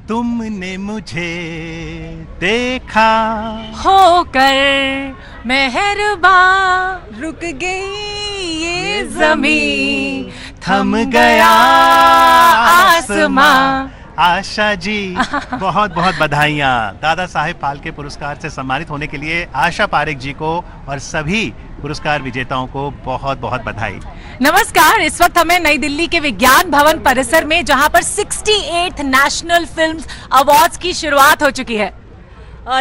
तुमने मुझे देखा होकर मेहरबान रुक गई ये जमीन थम गया आसमां। आशा जी बहुत बहुत बधाइयाँ दादा साहेब फाल्के पुरस्कार से सम्मानित होने के लिए आशा पारेख जी को और सभी पुरस्कार विजेताओं को बहुत बहुत बधाई। नमस्कार, इस वक्त हमें नई दिल्ली के विज्ञान भवन परिसर में जहां पर 68th नेशनल फिल्म्स अवार्ड्स की शुरुआत हो चुकी है।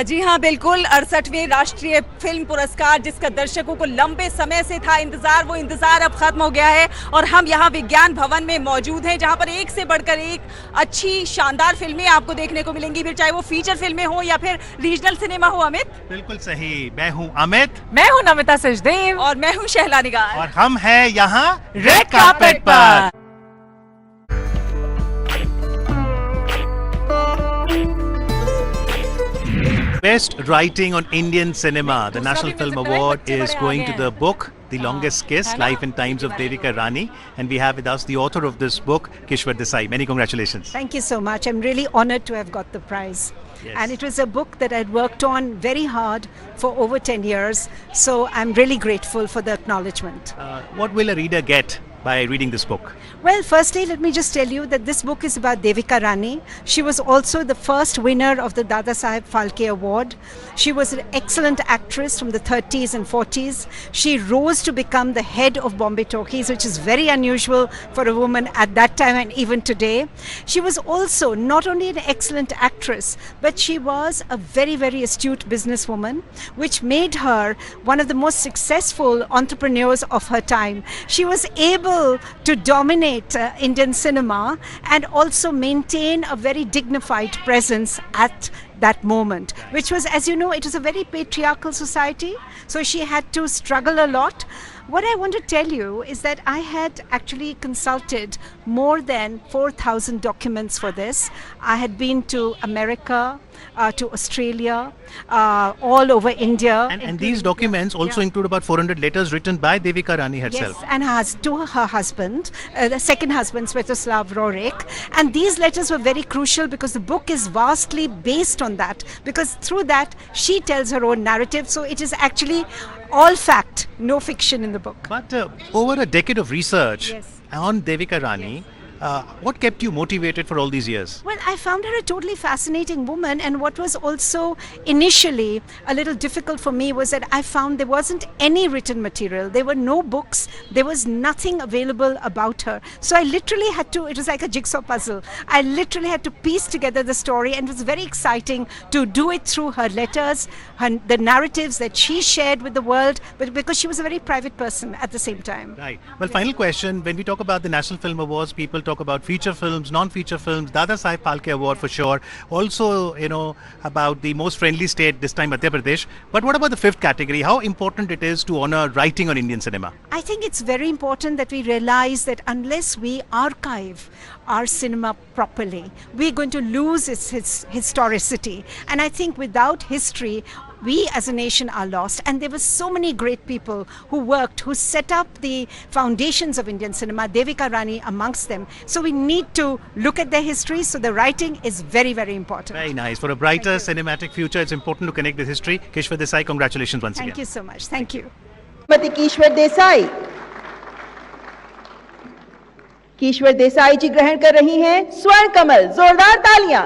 जी हाँ, बिल्कुल 68वें राष्ट्रीय फिल्म पुरस्कार जिसका दर्शकों को लंबे समय से था इंतजार, वो इंतजार अब खत्म हो गया है और हम यहाँ विज्ञान भवन में मौजूद हैं जहाँ पर एक से बढ़कर एक अच्छी शानदार फिल्में आपको देखने को मिलेंगी, फिर चाहे वो फीचर फिल्में हो या फिर रीजनल सिनेमा हो। अमित बिल्कुल सही, मैं हूँ अमित, मैं हूँ नमिता सचदेव और मैं हूँ शहला निगार और हम हैं यहाँ रेड कार्पेट पर। Best Writing on Indian Cinema, the National Film Award is going to the book The Longest Kiss, Life and Times of Devika Rani, and we have with us the author of this book, Kishwar Desai. Many congratulations. Thank you so much. I'm really honored to have got the prize. Yes. And it was a book that I'd worked on very hard for over 10 years, so I'm really grateful for the acknowledgement. What will a reader get by reading this book? Well, firstly, let me just tell you that this book is about Devika Rani. She was also the first winner of the Dada Saheb Phalke Award. She was an excellent actress from the 30s and 40s. She rose to become the head of Bombay Talkies, which is very unusual for a woman at that time and even today. She was also not only an excellent actress, but she was a very, very astute businesswoman, which made her one of the most successful entrepreneurs of her time. She was able to dominate Indian cinema and also maintain a very dignified presence at that moment, which was, as you know, it was a very patriarchal society, so she had to struggle a lot. What I want to tell you is that I had actually consulted more than 4,000 documents for this. I had been to America, to Australia, all over India. And these documents also include about 400 letters written by Devika Rani herself. Yes, and to her husband, the second husband, Svetoslav Rorik. And these letters were very crucial because the book is vastly based on that, because through that she tells her own narrative. So it is actually all fact, no fiction in the book. But over a decade of research Yes. on Devika Rani, what kept you motivated for all these years? Well, I found her a totally fascinating woman, and what was also initially a little difficult for me was that I found there wasn't any written material. There were no books. There was nothing available about her. So I literally had to, it was like a jigsaw puzzle. I literally had to piece together the story, and it was very exciting to do it through her letters, the narratives that she shared with the world, but because she was a very private person at the same time. Right. Well, final question. When we talk about the National Film Awards, people talk about feature films, non-feature films, Dada Saheb Phalke Award for sure. Also, about the most friendly state, this time Madhya Pradesh. But what about the fifth category? How important it is to honor writing on Indian cinema? I think it's very important that we realize that unless we archive our cinema properly, we're going to lose its historicity. And I think without history, we as a nation are lost. And there were so many great people who worked, who set up the foundations of Indian cinema, Devika Rani amongst them. So we need to look at their history. So the writing is very, very important. Very nice. For a brighter cinematic future, it's important to connect with history. Kishwar Desai, congratulations once again. Thank you so much. Thank you. Kishwar Desai Kishwar Desai ji ग्रहण कर रही हैं स्वर्ण कमल। जोरदार तालियां।